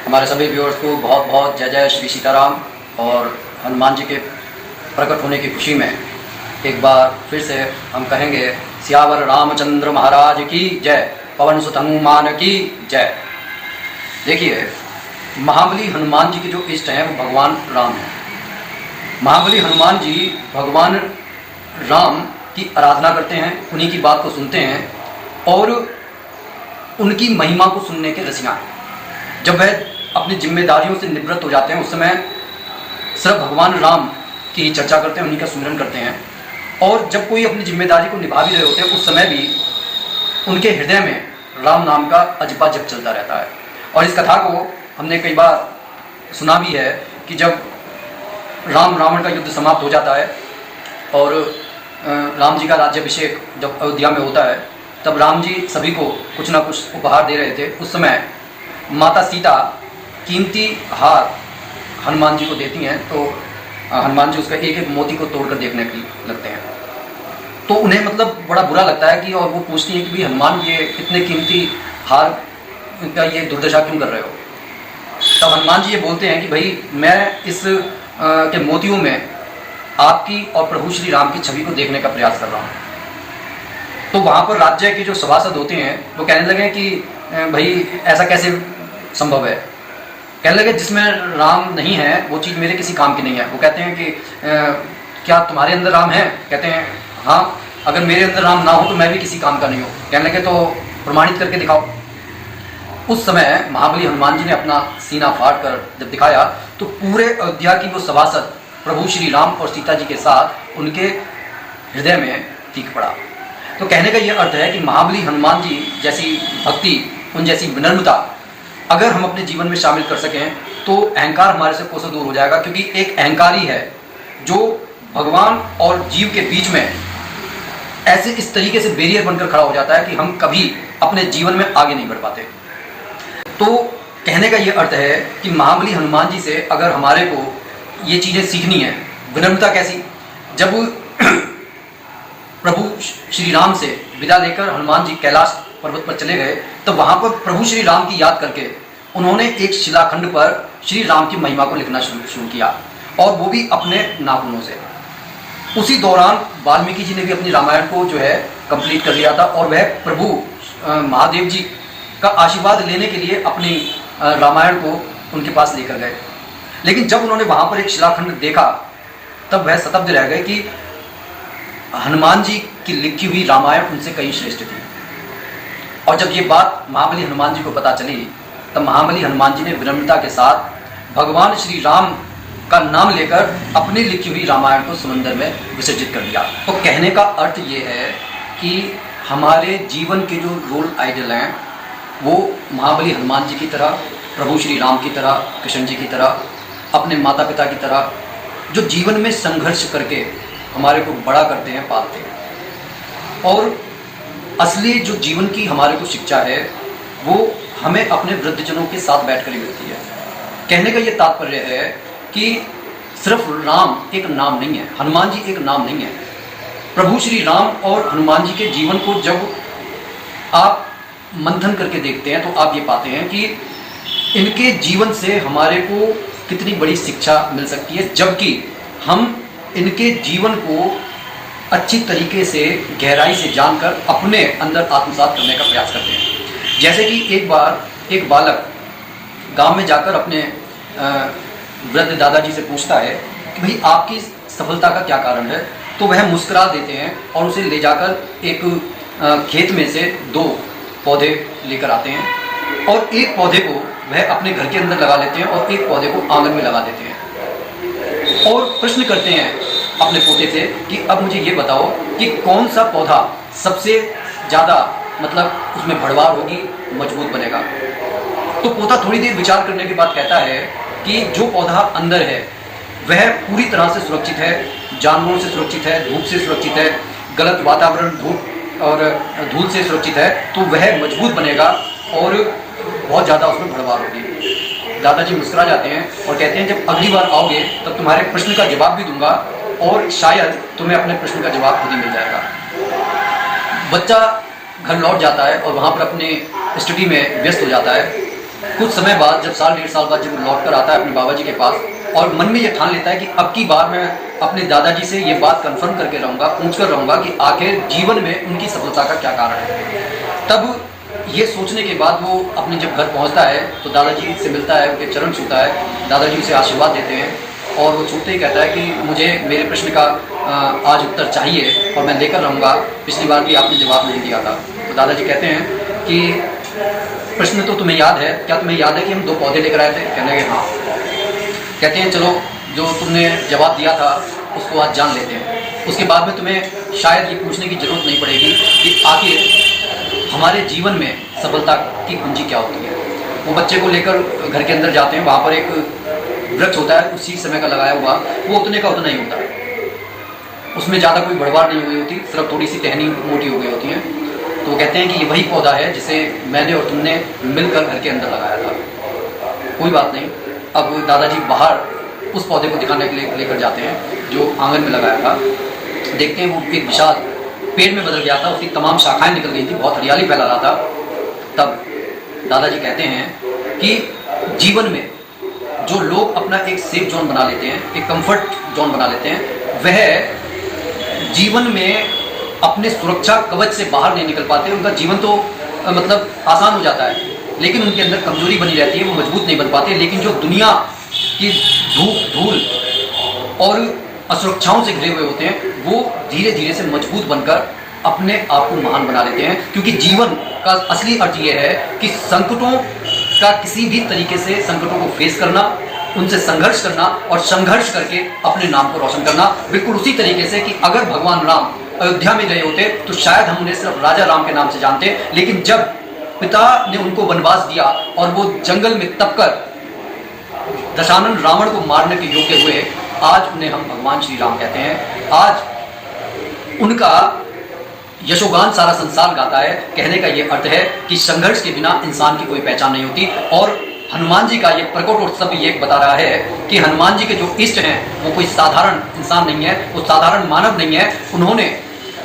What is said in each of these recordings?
हमारे सभी व्यूअर्स को बहुत बहुत जय जय श्री सीताराम। और हनुमान जी के प्रकट होने की खुशी में एक बार फिर से हम कहेंगे सियावर रामचंद्र महाराज की जय, पवन सुत हनुमान की जय। देखिए, महाबली हनुमान जी के जो इष्ट हैं वो भगवान राम हैं। महाबली हनुमान जी भगवान राम की आराधना करते हैं, उन्हीं की बात को सुनते हैं और उनकी महिमा को सुनने के रसिया हैं। जब वह अपनी जिम्मेदारियों से निवृत्त हो जाते हैं उस समय सिर्फ भगवान राम की चर्चा करते हैं, उन्हीं का सुमिरन करते हैं। और जब कोई अपनी जिम्मेदारी को निभा भी रहे होते हैं उस समय भी उनके हृदय में राम नाम का अजपा जप चलता रहता है। और इस कथा को हमने कई बार सुना भी है कि जब राम रावण का युद्ध समाप्त हो जाता है और राम जी का राज्याभिषेक जब अयोध्या में होता है, तब राम जी सभी को कुछ ना कुछ उपहार दे रहे थे। उस समय माता सीता कीमती हार हनुमान जी को देती हैं, तो हनुमान जी उसका एक एक मोती को तोड़कर देखने की लगते हैं। तो उन्हें मतलब बड़ा बुरा लगता है कि, और वो पूछती हैं कि भाई हनुमान, ये इतने कीमती हार का ये दुर्दशा क्यों कर रहे हो? तब हनुमान जी ये बोलते हैं कि भाई मैं इस के मोतियों में आपकी और प्रभु श्री राम की छवि को देखने का प्रयास कर रहा हूँ। तो वहाँ पर राज्य के जो सभासद होते हैं वो कहने लगे कि भाई ऐसा कैसे संभव है? कहने लगे जिसमें राम नहीं है वो चीज़ मेरे किसी काम की नहीं है। वो कहते हैं कि क्या तुम्हारे अंदर राम है? कहते हैं हाँ, अगर मेरे अंदर राम ना हो तो मैं भी किसी काम का नहीं हूँ। कहने लगे तो प्रमाणित करके दिखाओ। उस समय महाबली हनुमान जी ने अपना सीना फाड़ कर जब दिखाया तो पूरे अयोध्या की वो सभासद प्रभु श्री राम और सीता जी के साथ उनके हृदय में तीख पड़ा। तो कहने का ये अर्थ है कि महाबली हनुमान जी जैसी भक्ति, उन जैसी विनम्रता अगर हम अपने जीवन में शामिल कर सकें तो अहंकार हमारे से कोसों दूर हो जाएगा। क्योंकि एक अहंकारी है जो भगवान और जीव के बीच में ऐसे इस तरीके से बैरियर बनकर खड़ा हो जाता है कि हम कभी अपने जीवन में आगे नहीं बढ़ पाते। तो कहने का ये अर्थ है कि महाबली हनुमान जी से अगर हमारे को ये चीज़ें सीखनी है। विनम्रता कैसी? जब प्रभु श्री राम से विदा लेकर हनुमान जी कैलाश पर्वत पर चले गए, तब वहाँ पर प्रभु श्री राम की याद करके उन्होंने एक शिलाखंड पर श्री राम की महिमा को लिखना शुरू किया, और वो भी अपने नाखूनों से। उसी दौरान वाल्मीकि जी ने भी अपनी रामायण को जो है कंप्लीट कर लिया था, और वह प्रभु महादेव जी का आशीर्वाद लेने के लिए अपनी रामायण को उनके पास लेकर गए। लेकिन जब उन्होंने वहाँ पर एक शिलाखंड देखा तब वह स्तब्ध रह गए कि हनुमान जी की लिखी हुई रामायण उनसे कहीं श्रेष्ठ थी। और जब ये बात महाबली हनुमान जी को पता चली तब महाबली हनुमान जी ने विनम्रता के साथ भगवान श्री राम का नाम लेकर अपनी लिखी हुई रामायण को समुद्र में विसर्जित कर दिया। तो कहने का अर्थ ये है कि हमारे जीवन के जो रोल आइडल हैं वो महाबली हनुमान जी की तरह, प्रभु श्री राम की तरह, कृष्ण जी की तरह, अपने माता पिता की तरह, जो जीवन में संघर्ष करके हमारे को बड़ा करते हैं, पालते हैं। और असली जो जीवन की हमारे को शिक्षा है वो हमें अपने वृद्धजनों के साथ बैठकर ही मिलती है। कहने का ये तात्पर्य है कि सिर्फ राम एक नाम नहीं है, हनुमान जी एक नाम नहीं है। प्रभु श्री राम और हनुमान जी के जीवन को जब आप मंथन करके देखते हैं तो आप ये पाते हैं कि इनके जीवन से हमारे को कितनी बड़ी शिक्षा मिल सकती है, जबकि हम इनके जीवन को अच्छी तरीके से गहराई से जानकर अपने अंदर आत्मसात करने का प्रयास करते हैं। जैसे कि एक बार एक बालक गांव में जाकर अपने वृद्ध दादाजी से पूछता है कि भाई आपकी सफलता का क्या कारण है? तो वह मुस्कुरा देते हैं और उसे ले जाकर एक खेत में से 2 पौधे लेकर आते हैं, और एक पौधे को वह अपने घर के अंदर लगा लेते हैं और एक पौधे को आंगन में लगा देते हैं, और प्रश्न करते हैं अपने पोते से कि अब मुझे ये बताओ कि कौन सा पौधा सबसे ज़्यादा मतलब उसमें भड़वार होगी, मजबूत बनेगा। तो पोता थोड़ी देर विचार करने के बाद कहता है कि जो पौधा अंदर है वह पूरी तरह से सुरक्षित है, जानवरों से सुरक्षित है, धूप से सुरक्षित है, गलत वातावरण, धूप और धूल से सुरक्षित है, तो वह मजबूत बनेगा और बहुत ज़्यादा उसमें भड़वार होगी। दादाजी मुस्कुरा जाते हैं और कहते हैं जब अगली बार आओगे तब तुम्हारे प्रश्न का जवाब भी दूंगा और शायद तुम्हें अपने प्रश्न का जवाब खुद ही मिल जाएगा। बच्चा घर लौट जाता है और वहाँ पर अपने स्टडी में व्यस्त हो जाता है। कुछ समय बाद, जब साल 1.5 साल बाद जब वो लौट कर आता है अपने बाबा जी के पास और मन में ये ठान लेता है कि अब की बार मैं अपने दादाजी से ये बात कंफर्म करके रहूँगा, पूछ कर रहूँगा कि आखिर जीवन में उनकी सफलता का क्या कारण है। तब ये सोचने के बाद वो अपने जब घर पहुँचता है तो दादाजी से मिलता है, उनके चरण छूता है, दादाजी उसे आशीर्वाद देते हैं और वो छूते ही कहता है कि मुझे मेरे प्रश्न का आज उत्तर चाहिए और मैं लेकर रहूँगा, पिछली बार भी आपने जवाब नहीं दिया था। तो दादाजी कहते हैं कि प्रश्न तो तुम्हें याद है, क्या तुम्हें याद है कि हम 2 पौधे लेकर आए थे? कहने लगे हाँ। कहते हैं चलो जो तुमने जवाब दिया था उसको आज जान लेते हैं, उसके बाद में तुम्हें शायद ये पूछने की ज़रूरत नहीं पड़ेगी कि आखिर हमारे जीवन में सफलता की कुंजी क्या होती है। वो बच्चे को लेकर घर के अंदर जाते हैं, वहाँ पर एक वृक्ष होता है उसी समय का लगाया हुआ, वो उतने का उतना ही होता है, उसमें ज़्यादा कोई बढ़वाड़ नहीं हुई होती, सिर्फ थोड़ी सी टहनी मोटी हो गई होती है। तो वो कहते हैं कि ये वही पौधा है जिसे मैंने और तुमने मिलकर घर के अंदर लगाया था। कोई बात नहीं, अब दादाजी बाहर उस पौधे को दिखाने के लिए लेकर जाते हैं जो आंगन में लगाया था। देखते हैं वो एक विशाल पेड़ में बदल गया था, उसकी तमाम शाखाएं निकल गई थी, बहुत हरियाली फैला रहा था। तब दादाजी कहते हैं कि जीवन में जो लोग अपना एक सेफ जोन बना लेते हैं, एक कंफर्ट जोन बना लेते हैं, वह जीवन में अपने सुरक्षा कवच से बाहर नहीं निकल पाते। उनका जीवन तो मतलब आसान हो जाता है, लेकिन उनके अंदर कमजोरी बनी रहती है, वो मजबूत नहीं बन पाते। लेकिन जो दुनिया की धूल और असुरक्षाओं से घिरे हुए होते हैं, वो धीरे धीरे से मजबूत बनकर अपने आप को महान बना लेते हैं। क्योंकि जीवन का असली अर्थ ये है कि संकटों का किसी भी तरीके से संकटों को फेस करना, उनसे संघर्ष करना और संघर्ष करके अपने नाम को रोशन करना। बिल्कुल उसी तरीके से कि अगर भगवान राम अयोध्या में गए होते तो शायद हम उन्हें सिर्फ राजा राम के नाम से जानते, लेकिन जब पिता ने उनको वनवास दिया और वो जंगल में तपकर दशानन रावण को मारने के योग्य हुए, आज उन्हें हम भगवान श्री राम कहते हैं। आज उनका यशोगान सारा संसार गाता है। कहने का ये अर्थ है कि संघर्ष के बिना इंसान की कोई पहचान नहीं होती। और हनुमान जी का ये प्रकट उत्सव ये बता रहा है कि हनुमान जी के जो इष्ट हैं वो कोई साधारण इंसान नहीं है, वो साधारण मानव नहीं है। उन्होंने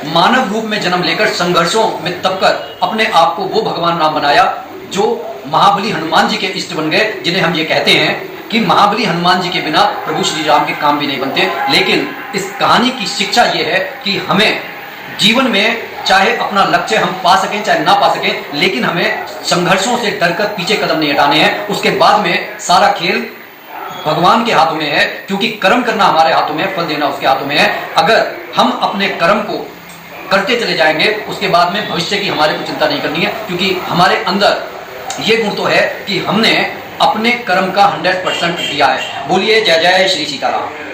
मानव रूप में जन्म लेकर संघर्षों में तपकर अपने आप को वो भगवान राम बनाया जो महाबली हनुमान जी के इष्ट बन गए, जिन्हें हम ये कहते हैं कि महाबली हनुमान जी के बिना प्रभु श्री राम के काम भी नहीं बनते। लेकिन इस कहानी की शिक्षा ये है कि हमें जीवन में चाहे अपना लक्ष्य हम पा सकें चाहे ना पा सकें, लेकिन हमें संघर्षों से डरकर पीछे कदम नहीं हटाने हैं। उसके बाद में सारा खेल भगवान के हाथों में है, क्योंकि कर्म करना हमारे हाथों में है, फल देना उसके हाथों में है। अगर हम अपने कर्म को करते चले जाएंगे, उसके बाद में भविष्य की हमारे को चिंता नहीं करनी है, क्योंकि हमारे अंदर ये गुण तो है कि हमने अपने कर्म का 100% दिया है। बोलिए जय जय श्री सीताराम।